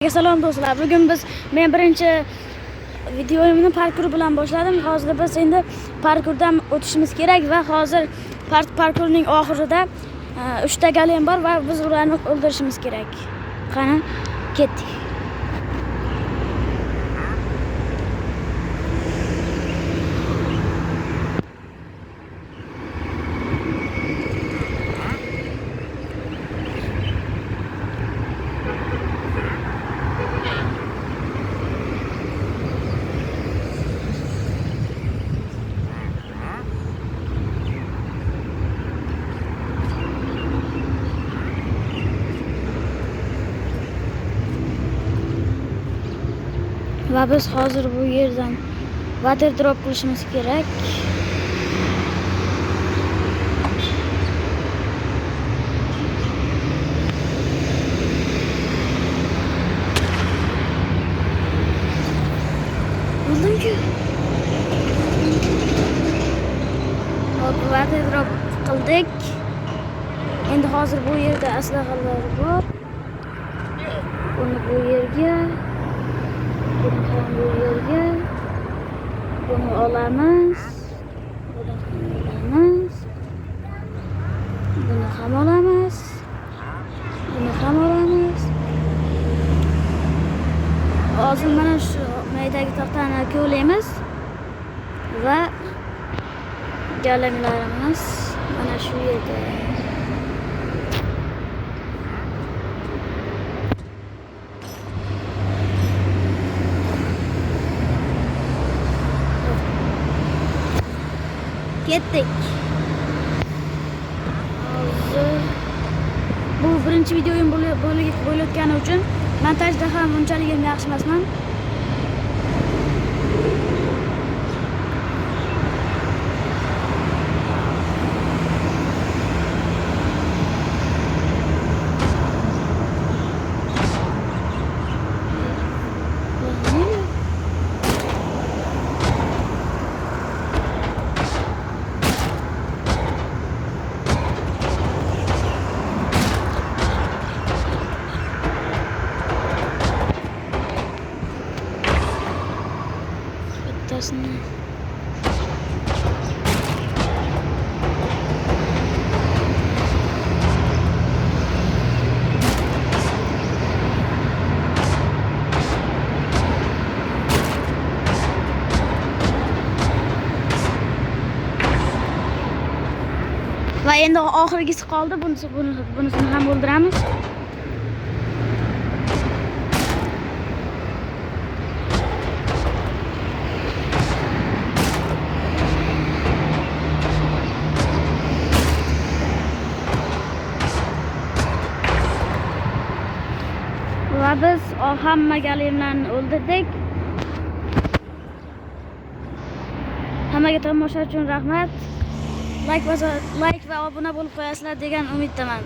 Salom do'stlar. Bugun men birinchi videoyimni parkur bilan boshladim. Hozir biz endi parkurdan o'tishimiz kerak va hozir parkurning oxirida 3 ta golem bor va biz ularni o'ldirishimiz kerak. Qani, ketdik. Va biz hozir bu yerdan water drop qilishimiz kerak. Buldum-ku. Hop, water drop qildik. Endi hozir bu yerda aslahalar bor. Buni bu yerga bu yerga bunu olamiz. Bunu ham olamiz. Bunu ham olamiz. Hozir mana shu maydagi taxtani ko'laymiz va golemlarimiz mana shu yerda. Ketdik. Bu birinchi videoyim bo'layotgani uchun montajda ham unchalik yaxshi emasman. Bittasini va endi oxirgisi qoldi. Bunisini ham o'ldiramiz. Va biz hamma golemlarni o'ldirdik. Hammaga tomosha uchun rahmat. Like va obuna bo'lib qo'yasizlar degan umiddaman.